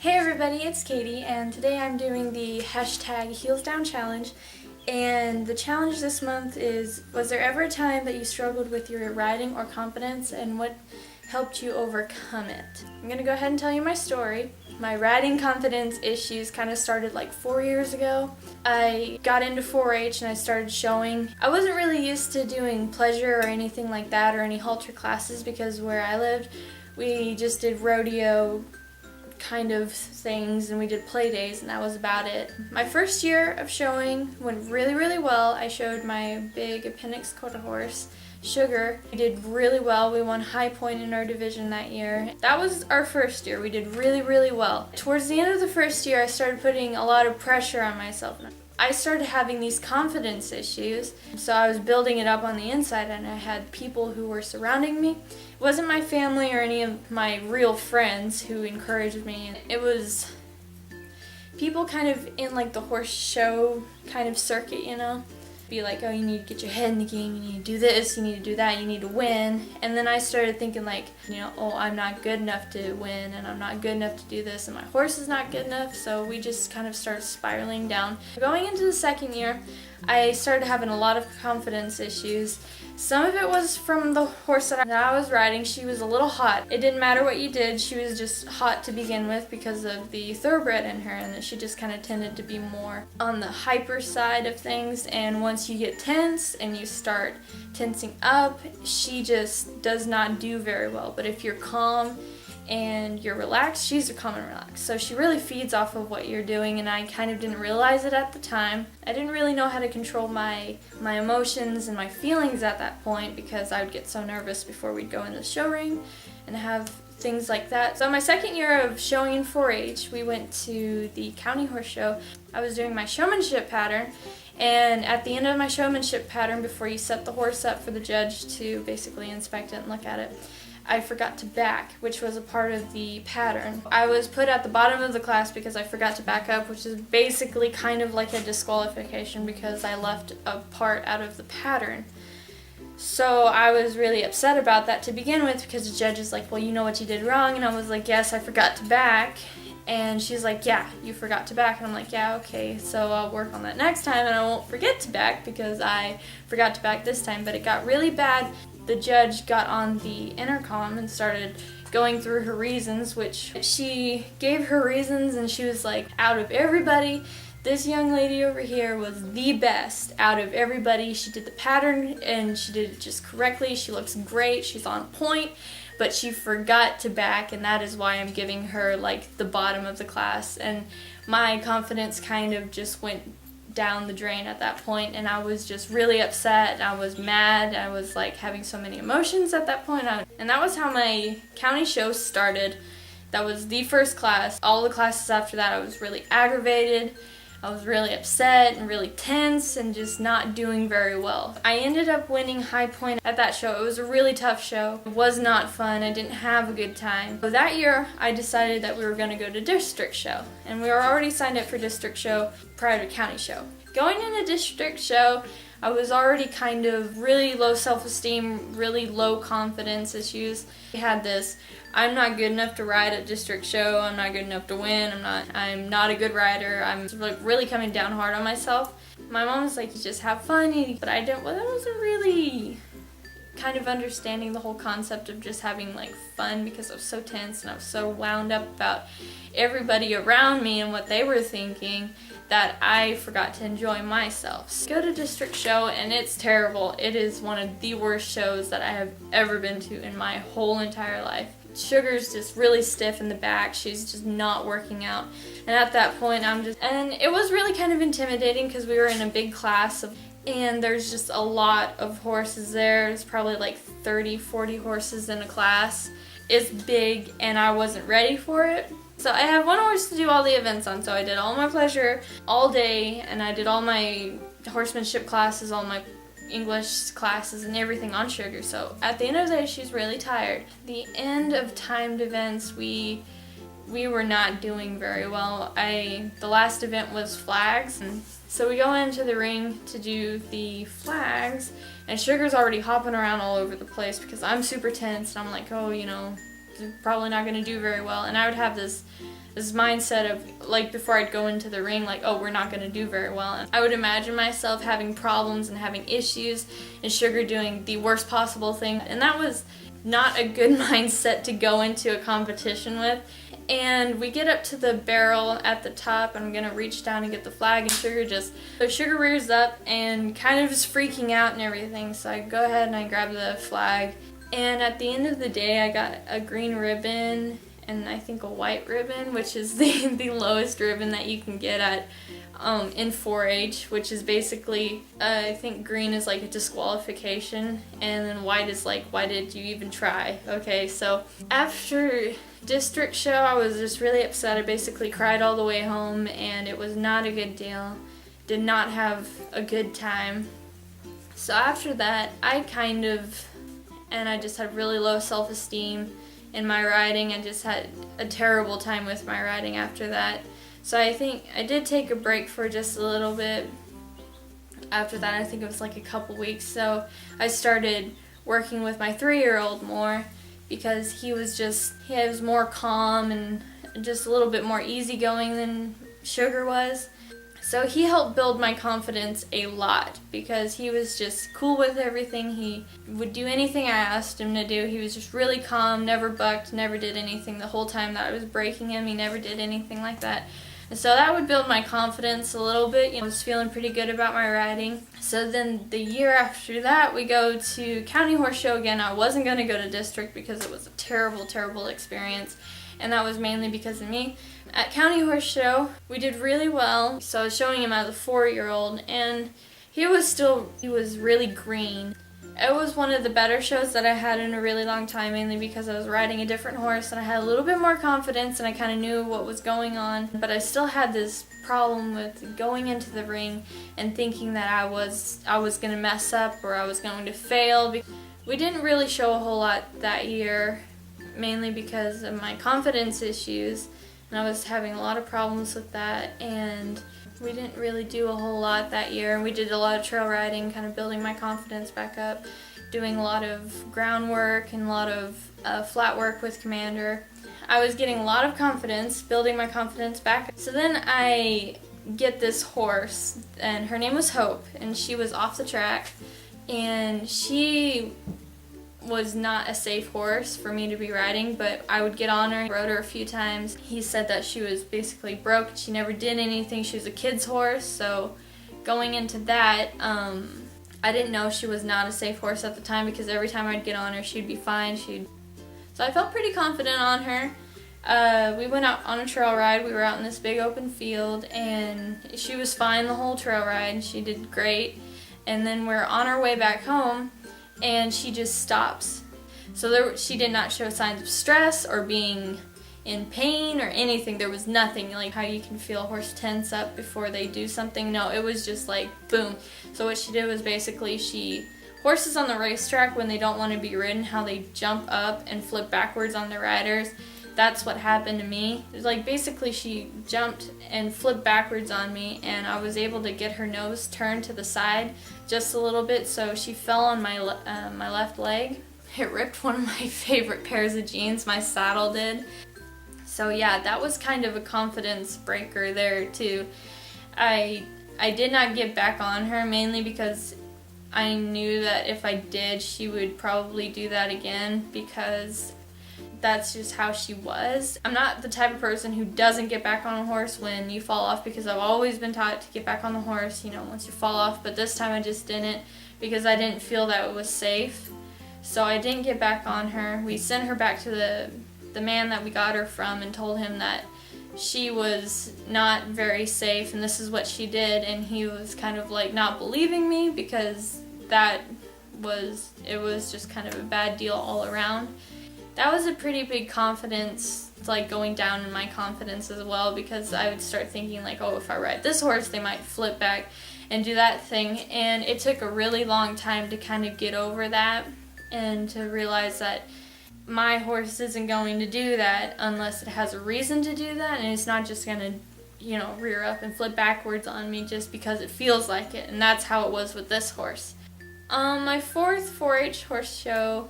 Hey everybody, it's Katie, and today I'm doing the hashtag Heels Down Challenge. And the challenge this month is, was there ever a time that you struggled with your riding or confidence, and what helped you overcome it? I'm going to go ahead and tell you my story. My riding confidence issues kind of started like 4 years ago. I got into 4-H and I started showing. I wasn't really used to doing pleasure or anything like that or any halter classes because where I lived, we just did rodeo kind of things and we did play days and that was about it. My first year of showing went really well. I showed my big appendix quarter horse, Sugar. We did really well. We won high point in our division that year. That was our first year. We did really well. Towards the end of the first year, I started putting a lot of pressure on myself. I started having these confidence issues, so I was building it up on the inside, and I had people who were surrounding me. It wasn't my family or any of my real friends who encouraged me. It was people kind of in like the horse show kind of circuit, you know? Be like, oh, you need to get your head in the game, you need to do this, you need to do that, you need to win. And then I started thinking like, oh, I'm not good enough to win, and I'm not good enough to do this, and my horse is not good enough, so we just kind of started spiraling down. Going into the second year, I started having a lot of confidence issues. Some of it was from the horse that I was riding. She was a little hot. It didn't matter what you did, she was just hot to begin with because of the thoroughbred in her, and she just kind of tended to be more on the hyper side of things. And once you get tense and you start tensing up, she just does not do very well. But if you're calm and you're relaxed, she's calm and relaxed. So she really feeds off of what you're doing, and I kind of didn't realize it at the time. I didn't really know how to control my emotions and my feelings at that point because I would get so nervous before we'd go into the show ring and have things like that. So my second year of showing in 4-H, we went to the county horse show. I was doing my showmanship pattern, and at the end of my showmanship pattern, before you set the horse up for the judge to basically inspect it and look at it, I forgot to back, which was a part of the pattern. I was put at the bottom of the class because I forgot to back up, which is basically kind of like a disqualification because I left a part out of the pattern. So I was really upset about that to begin with because the judge is like, well, you know what you did wrong, and I was like, yes, I forgot to back. And she's like, yeah, you forgot to back. And I'm like, yeah, okay, so I'll work on that next time and I won't forget to back because I forgot to back this time. But it got really bad. The judge got on the intercom and started going through her reasons, which she gave her reasons, and she was like, out of everybody, this young lady over here was the best out of everybody. She did the pattern and she did it just correctly. She looks great. She's on point, but she forgot to back, and that is why I'm giving her like the bottom of the class. And my confidence kind of just went down the drain at that point, and I was just really upset. I was mad. I was like having so many emotions at that point. And that was how my county show started. That was the first class. All the classes after that, I was really aggravated. I was really upset and really tense and just not doing very well. I ended up winning high point at that show. It was a really tough show. It was not fun. I didn't have a good time. So that year, I decided that we were going to go to district show. And we were already signed up for district show prior to county show. Going into district show, I was already kind of really low self-esteem, really low confidence issues. I had this, I'm not good enough to ride at district show, I'm not good enough to win, I'm not a good rider, I'm like really coming down hard on myself. My mom was like, you just have fun, but I wasn't really kind of understanding the whole concept of just having like fun because I was so tense and I was so wound up about everybody around me and what they were thinking that I forgot to enjoy myself. So go to district show and it's terrible. It is one of the worst shows that I have ever been to in my whole entire life. Sugar's just really stiff in the back. She's just not working out. And at that point and it was really kind of intimidating because we were in a big class and there's just a lot of horses there. It's probably like 30, 40 horses in a class. It's big and I wasn't ready for it. So I have one horse to do all the events on, so I did all my pleasure all day, and I did all my horsemanship classes, all my English classes, and everything on Sugar. So at the end of the day, she's really tired. The end of timed events, we were not doing very well. The last event was flags, and so we go into the ring to do the flags, and Sugar's already hopping around all over the place because I'm super tense, and I'm like, oh, probably not going to do very well. And I would have this mindset of, like, before I'd go into the ring, like, oh, we're not going to do very well. And I would imagine myself having problems and having issues, and Sugar doing the worst possible thing. And that was not a good mindset to go into a competition with. And we get up to the barrel at the top, and I'm going to reach down and get the flag, and Sugar rears up and kind of is freaking out and everything. So I go ahead and I grab the flag. And at the end of the day, I got a green ribbon and I think a white ribbon, which is the lowest ribbon that you can get at in 4-H, which is basically, I think green is like a disqualification, and then white is like, why did you even try? Okay, so after district show, I was just really upset. I basically cried all the way home, and it was not a good deal. Did not have a good time. So after that, I just had really low self-esteem in my riding. I just had a terrible time with my riding after that. So I think I did take a break for just a little bit. After that, I think it was like a couple weeks. So I started working with my 3-year-old more, because he was more calm and just a little bit more easygoing than Sugar was. So he helped build my confidence a lot, because he was just cool with everything. He would do anything I asked him to do. He was just really calm, never bucked, never did anything the whole time that I was breaking him. He never did anything like that. And so that would build my confidence a little bit. I was feeling pretty good about my riding. So then the year after that, we go to County Horse Show again. I wasn't going to go to district because it was a terrible, terrible experience. And that was mainly because of me. At County Horse Show, we did really well. So I was showing him as a 4-year-old, and he was really green. It was one of the better shows that I had in a really long time, mainly because I was riding a different horse and I had a little bit more confidence and I kind of knew what was going on. But I still had this problem with going into the ring and thinking that I was going to mess up or I was going to fail. We didn't really show a whole lot that year, mainly because of my confidence issues, and I was having a lot of problems with that, and we didn't really do a whole lot that year. We did a lot of trail riding, kind of building my confidence back up, doing a lot of groundwork and a lot of flat work with Commander. I was getting a lot of confidence, building my confidence back. So then I get this horse, and her name was Hope, and she was off the track, and she was not a safe horse for me to be riding, but I would get on her, rode her a few times. He said that she was basically broke, she never did anything, she was a kid's horse, so going into that, I didn't know she was not a safe horse at the time, because every time I'd get on her, she'd be fine. So I felt pretty confident on her. We went out on a trail ride. We were out in this big open field, and she was fine the whole trail ride. She did great. And then we're on our way back home, and she just stops. So she did not show signs of stress or being in pain or anything. There was nothing, like how you can feel a horse tense up before they do something. No, it was just like boom. So what she did was basically horses on the racetrack, when they don't want to be ridden, how they jump up and flip backwards on the riders. That's what happened to me. It was like basically she jumped and flipped backwards on me, and I was able to get her nose turned to the side just a little bit, so she fell on my left leg. It ripped one of my favorite pairs of jeans, my saddle did. So yeah, that was kind of a confidence breaker there too. I did not get back on her, mainly because I knew that if I did, she would probably do that again, because that's just how she was. I'm not the type of person who doesn't get back on a horse when you fall off, because I've always been taught to get back on the horse, once you fall off, but this time I just didn't, because I didn't feel that it was safe. So I didn't get back on her. We sent her back to the man that we got her from and told him that she was not very safe and this is what she did, and he was kind of like not believing me, because it was just kind of a bad deal all around. That was a pretty big confidence, like going down in my confidence as well, because I would start thinking like, oh, if I ride this horse, they might flip back and do that thing. And it took a really long time to kind of get over that and to realize that my horse isn't going to do that unless it has a reason to do that, and it's not just going to, rear up and flip backwards on me just because it feels like it. And that's how it was with this horse. My fourth 4-H horse show,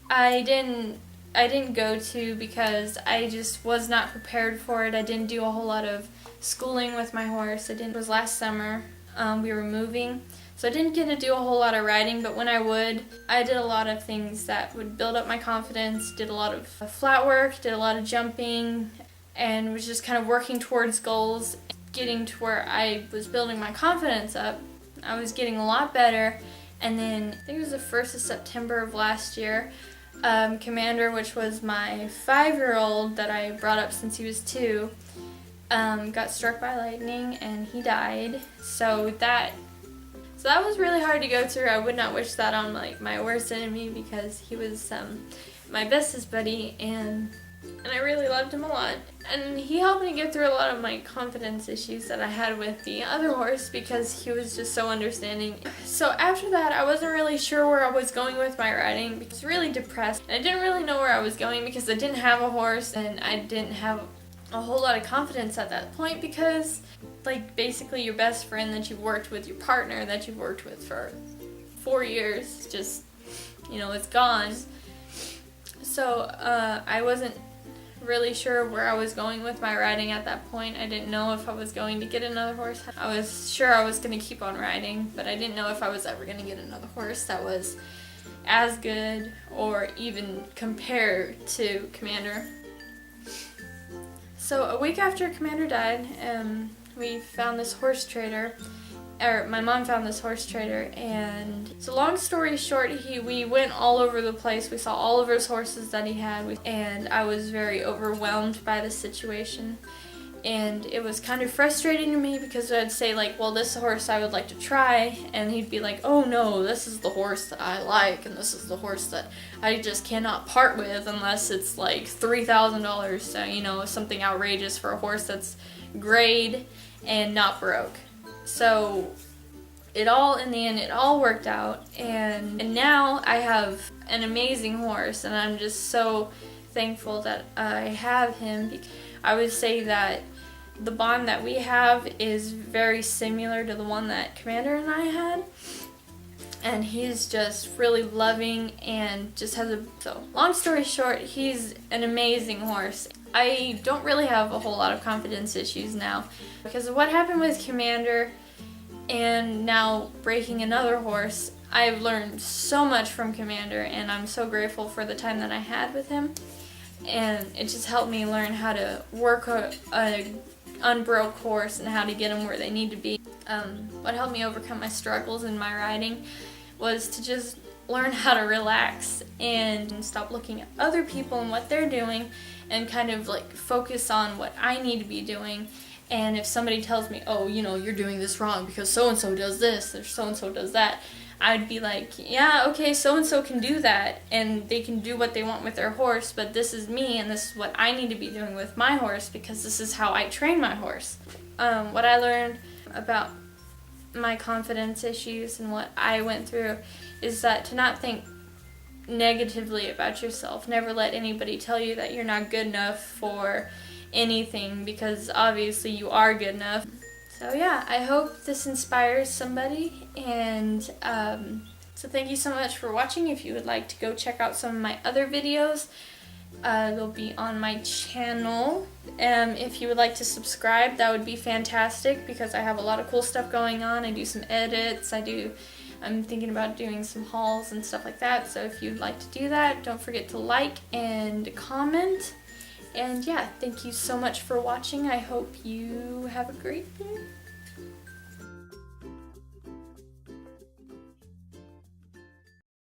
I didn't I didn't go to because I just was not prepared for it. I didn't do a whole lot of schooling with my horse. It was last summer. We were moving, so I didn't get to do a whole lot of riding, but when I would, I did a lot of things that would build up my confidence, did a lot of flat work, did a lot of jumping, and was just kind of working towards goals, getting to where I was building my confidence up. I was getting a lot better, and then I think it was the 1st of September of last year, Commander, which was my 5-year-old that I brought up since he was 2, got struck by lightning and he died. So that was really hard to go through. I would not wish that on my worst enemy, because he was my bestest buddy, and I really loved him a lot. And he helped me get through a lot of my confidence issues that I had with the other horse, because he was just so understanding. So after that, I wasn't really sure where I was going with my riding, because I was really depressed. And I didn't really know where I was going because I didn't have a horse, and I didn't have a whole lot of confidence at that point, because basically your best friend that you've worked with, your partner that you've worked with for 4 years, just, it's gone. So I wasn't really sure where I was going with my riding at that point. I didn't know if I was going to get another horse. I was sure I was going to keep on riding, but I didn't know if I was ever going to get another horse that was as good or even compared to Commander. So a week after Commander died, we found this horse trader, or my mom found this horse trader, and so long story short, we went all over the place. We saw all of his horses that he had, and I was very overwhelmed by the situation. And it was kind of frustrating to me, because I'd say well, this horse I would like to try, and he'd be like, oh no, this is the horse that I like, and this is the horse that I just cannot part with unless it's $3,000, so something outrageous for a horse that's grade and not broke. So in the end, it all worked out, and now I have an amazing horse, and I'm just so thankful that I have him. I would say that the bond that we have is very similar to the one that Commander and I had, and he's just really loving and just so long story short, he's an amazing horse. I don't really have a whole lot of confidence issues now because of what happened with Commander, and now breaking another horse. I've learned so much from Commander, and I'm so grateful for the time that I had with him. And it just helped me learn how to work a unbroke horse and how to get them where they need to be. What helped me overcome my struggles in my riding was to just learn how to relax and stop looking at other people and what they're doing, and kind of focus on what I need to be doing. And if somebody tells me, oh, you're doing this wrong because so-and-so does this or so-and-so does that, I'd be like, yeah, okay, so-and-so can do that, and they can do what they want with their horse, but this is me, and this is what I need to be doing with my horse, because this is how I train my horse. What I learned about my confidence issues and what I went through is that to not think negatively about yourself. Never let anybody tell you that you're not good enough for anything, because obviously you are good enough. So yeah, I hope this inspires somebody, and so thank you so much for watching. If you would like to go check out some of my other videos, they'll be on my channel. If you would like to subscribe, that would be fantastic, because I have a lot of cool stuff going on. I do some edits, I'm thinking about doing some hauls and stuff like that, so if you'd like to do that, don't forget to like and comment. And yeah, thank you so much for watching. I hope you have a great day.